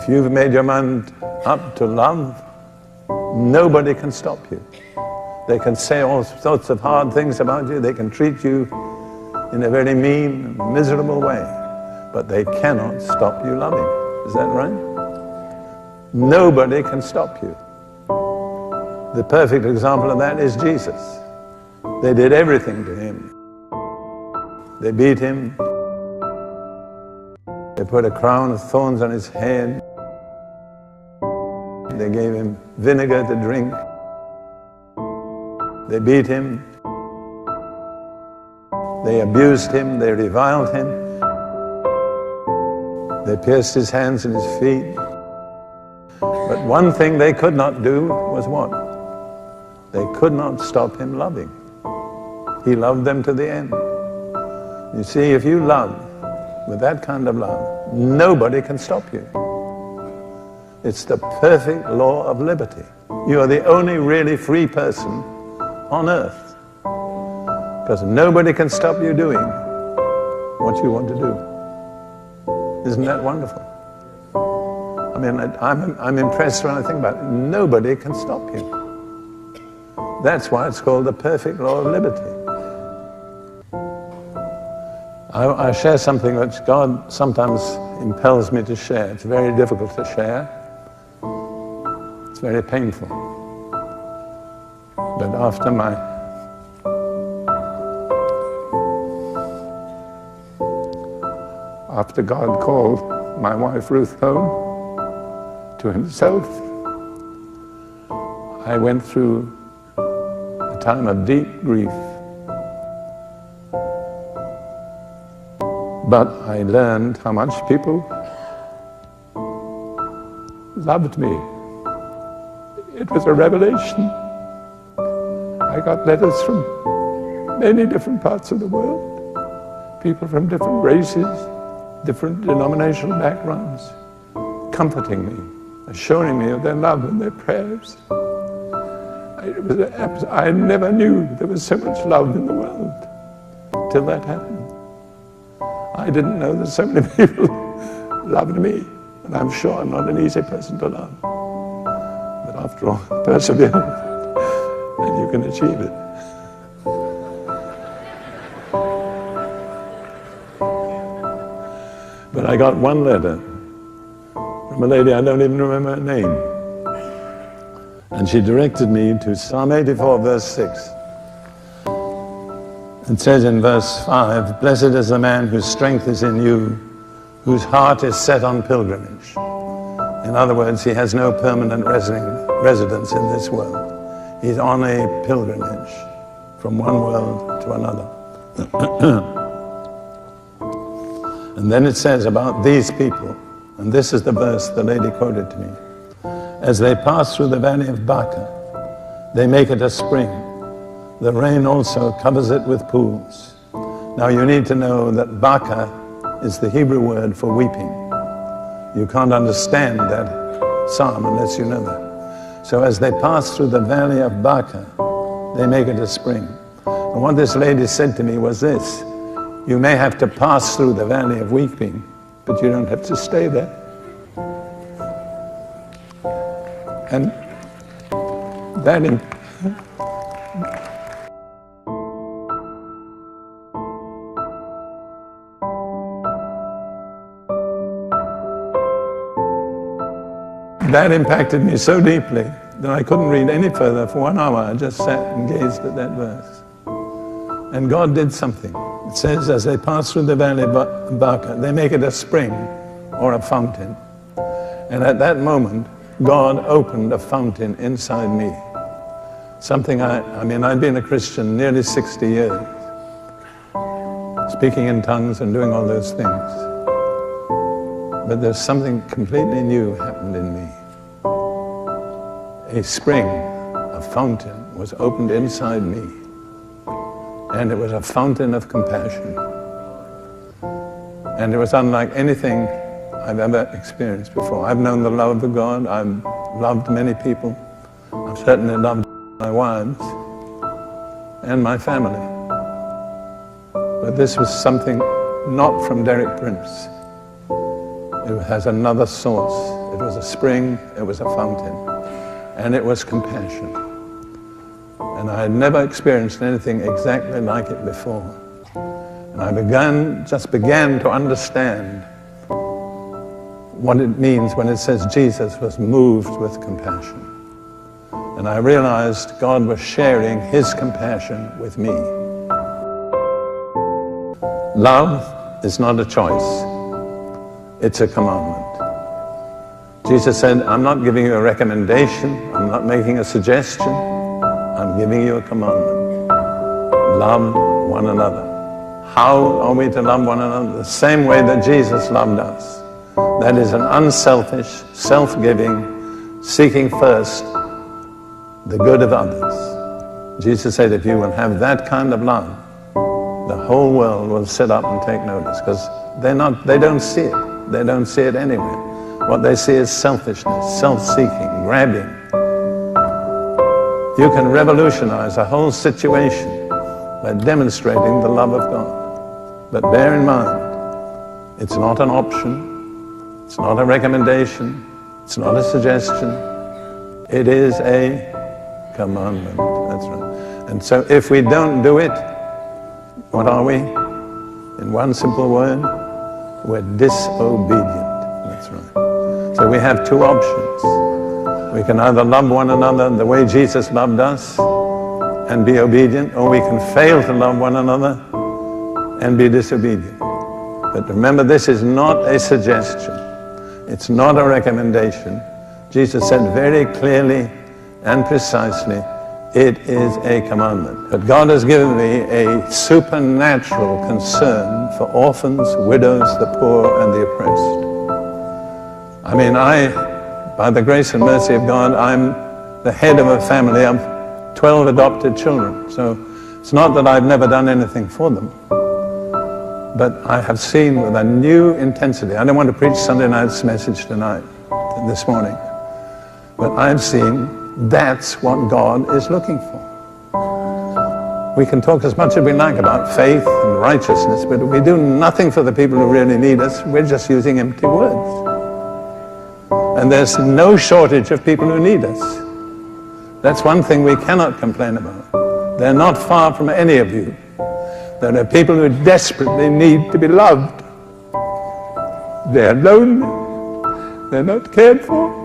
If you've made your mind up to love, nobody can stop you. They can say all sorts of hard things about you. They can treat you in a very mean, miserable way. But they cannot stop you loving. Is that right? Nobody can stop you. The perfect example of that is Jesus. They did everything to him. They beat him. They put a crown of thorns on his head. They gave him vinegar to drink. They beat him. They abused him. They reviled him. They pierced his hands and his feet. But one thing they could not do was what? They could not stop him loving. He loved them to the end. You see, if you love with that kind of love, nobody can stop you. It's the perfect law of liberty. You are the only really free person on earth, because nobody can stop you doing what you want to do. Isn't that wonderful? I mean, I'm impressed when I think about it. Nobody can stop you. That's why it's called the perfect law of liberty. I share something which God sometimes impels me to share. It's very difficult to share. It's very painful. But after God called my wife Ruth home to himself, I went through a time of deep grief. But I learned how much people loved me. It was a revelation. I got letters from many different parts of the world, people from different races, different denominational backgrounds, comforting me, assuring me of their love and their prayers. I never knew there was so much love in the world till that happened. I didn't know that so many people loved me, and I'm sure I'm not an easy person to love. But after all, persevere, and you can achieve it. But I got one letter from a lady, I don't even remember her name. And she directed me to Psalm 84, verse 6. It says in verse 5, "Blessed is the man whose strength is in you, whose heart is set on pilgrimage." In other words, he has no permanent residence in this world. He's on a pilgrimage from one world to another. And then it says about these people, and this is the verse the lady quoted to me, "As they pass through the valley of Baca, they make it a spring. The rain also covers it with pools." Now you need to know that Baca is the Hebrew word for weeping. You can't understand that psalm unless you know that. So as they pass through the valley of Baca, they make it a spring. And what this lady said to me was this: you may have to pass through the valley of weeping, but you don't have to stay there. And that impacted me so deeply that I couldn't read any further for 1 hour. I just sat and gazed at that verse. And God did something. It says, as they pass through the valley of Baca, they make it a spring or a fountain. And at that moment, God opened a fountain inside me. Something I mean, I've been a Christian nearly 60 years, speaking in tongues and doing all those things. But there's something completely new happened in me. A spring, a fountain was opened inside me. And it was a fountain of compassion. And it was unlike anything I've ever experienced before. I've known the love of God. I've loved many people. I've certainly loved my wives and my family. But this was something not from Derek Prince. It has another source. it was a spring, it was a fountain, and it was compassion. And I had never experienced anything exactly like it before. And I just began to understand what it means when it says Jesus was moved with compassion. And I realized God was sharing his compassion with me. Love is not a choice, it's a commandment. Jesus said, I'm not giving you a recommendation, I'm not making a suggestion, I'm giving you a commandment. Love one another. How are we to love one another? The same way that Jesus loved us. That is an unselfish, self-giving, seeking first the good of others. Jesus said, if you will have that kind of love, the whole world will sit up and take notice, because they don't see it. They don't see it anywhere. What they see is selfishness, self-seeking, grabbing. You can revolutionize a whole situation by demonstrating the love of God. But bear in mind, it's not an option, it's not a recommendation, it's not a suggestion, it is a commandment. That's right. And so if we don't do it, what are we? In one simple word, we're disobedient. That's right. So we have two options. We can either love one another the way Jesus loved us and be obedient, or we can fail to love one another and be disobedient. But remember, this is not a suggestion. It's not a recommendation. Jesus said very clearly and precisely, it is a commandment. But God has given me a supernatural concern for orphans, widows, the poor, and the oppressed. I mean, by the grace and mercy of God, I'm the head of a family of 12 adopted children. So it's not that I've never done anything for them, but I have seen with a new intensity. I don't want to preach Sunday night's message this morning, but I've seen that's what God is looking for. We can talk as much as we like about faith and righteousness, but if we do nothing for the people who really need us, we're just using empty words. And there's no shortage of people who need us. That's one thing we cannot complain about. They're not far from any of you. There are people who desperately need to be loved. They're lonely. They're not cared for.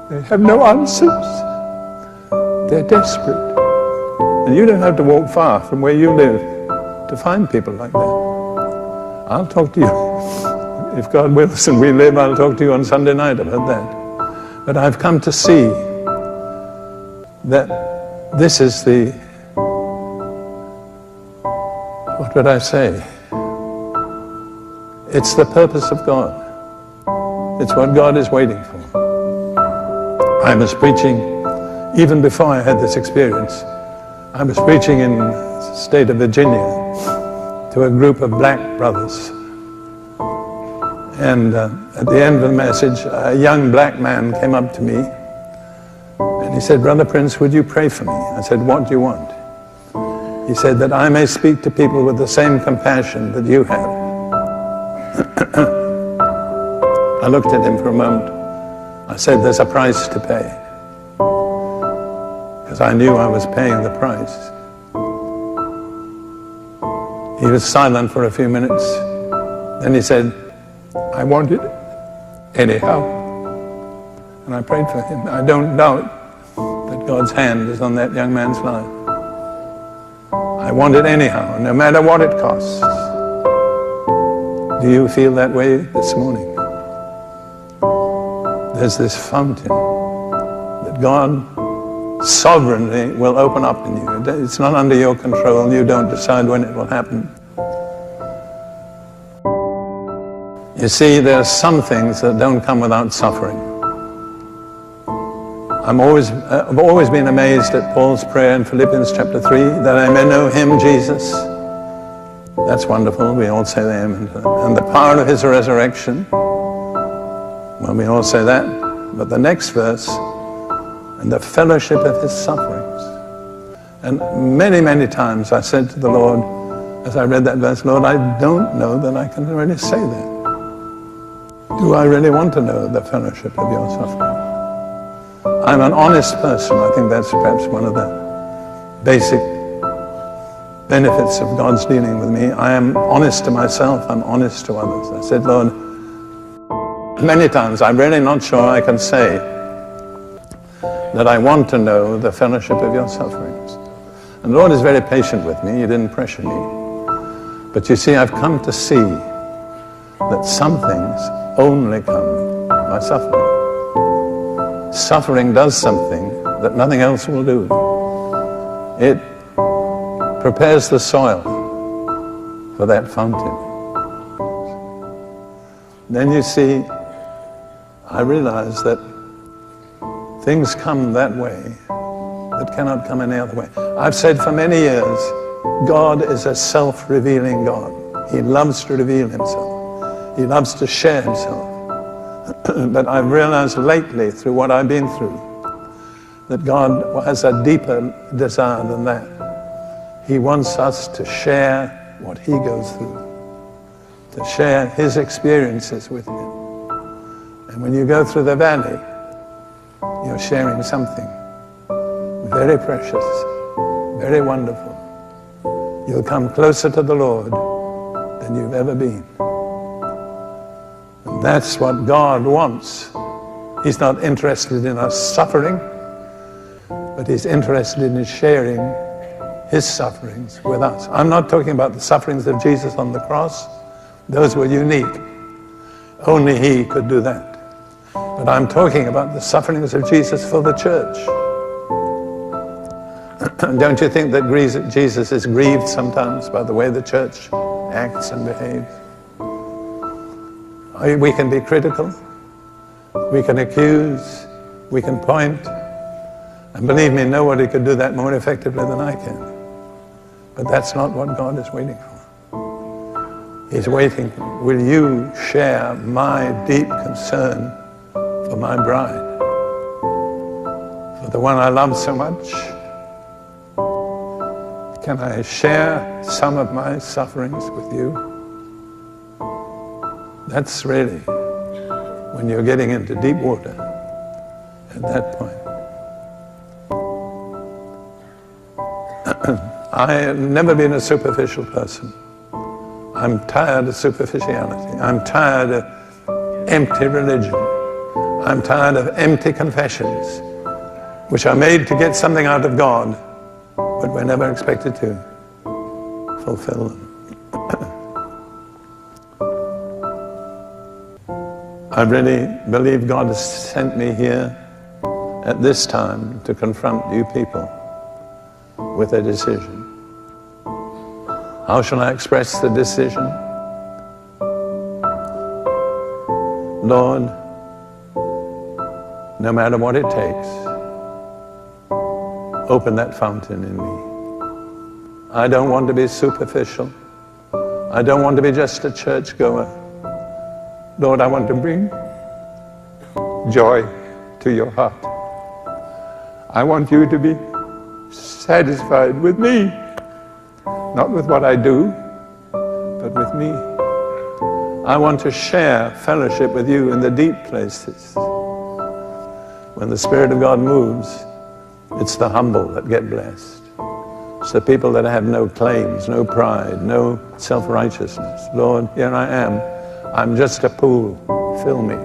They have no answers. They're desperate. And you don't have to walk far from where you live to find people like that. I'll talk to you. If God wills and we live, I'll talk to you on Sunday night about that. But I've come to see that this is the, what would I say? It's the purpose of God. It's what God is waiting for. I was preaching, even before I had this experience, I was preaching in the state of Virginia to a group of black brothers. And at the end of the message, a young black man came up to me and he said, "Brother Prince, would you pray for me?" I said, "What do you want?" He said, "That I may speak to people with the same compassion that you have." I looked at him for a moment. I said, "There's a price to pay." Because I knew I was paying the price. He was silent for a few minutes. Then he said, "I want it anyhow." And I prayed for him. I don't doubt that God's hand is on that young man's life. I want it anyhow, no matter what it costs. Do you feel that way this morning? There's this fountain that God sovereignly will open up in you. It's not under your control. You don't decide when it will happen. You see, there are some things that don't come without suffering. I've always been amazed at Paul's prayer in Philippians chapter 3, that I may know him, Jesus. That's wonderful. We all say that. And the power of his resurrection. Well, we all say that. But the next verse, and the fellowship of his sufferings. And many, many times I said to the Lord, as I read that verse, "Lord, I don't know that I can really say that. Do I really want to know the fellowship of your suffering? I'm an honest person. I think that's perhaps one of the basic benefits of God's dealing with me. I am honest to myself. I'm honest to others. I said, Lord, many times I'm really not sure I can say that I want to know the fellowship of your sufferings. And the Lord is very patient with me. He didn't pressure me. But you see, I've come to see that some things only come by suffering. Suffering does something that nothing else will do. It prepares the soil for that fountain. Then you see, I realize that things come that way that cannot come any other way. I've said for many years, God is a self-revealing God. He loves to reveal himself. He loves to share himself. But I've realized lately, through what I've been through, that God has a deeper desire than that. He wants us to share what he goes through, to share his experiences with him. And when you go through the valley, you're sharing something very precious, very wonderful. You'll come closer to the Lord than you've ever been. And that's what God wants. He's not interested in us suffering, but he's interested in sharing his sufferings with us. I'm not talking about the sufferings of Jesus on the cross. Those were unique. Only he could do that. But I'm talking about the sufferings of Jesus for the church. Don't you think that Jesus is grieved sometimes by the way the church acts and behaves? We can be critical, we can accuse, we can point, and believe me, nobody could do that more effectively than I can. But that's not what God is waiting for. He's waiting, will you share my deep concern for my bride, for the one I love so much? Can I share some of my sufferings with you? That's really when you're getting into deep water at that point. I've never been a superficial person. I'm tired of superficiality. I'm tired of empty religion. I'm tired of empty confessions, which are made to get something out of God, but we're never expected to fulfill them. I really believe God has sent me here at this time to confront you people with a decision. How shall I express the decision? Lord, no matter what it takes, open that fountain in me. I don't want to be superficial. I don't want to be just a churchgoer. Lord, I want to bring joy to your heart. I want you to be satisfied with me, not with what I do, but with me. I want to share fellowship with you in the deep places. When the Spirit of God moves, it's the humble that get blessed. It's the people that have no claims, no pride, no self-righteousness. Lord, here I am. I'm just a pool. Fill me.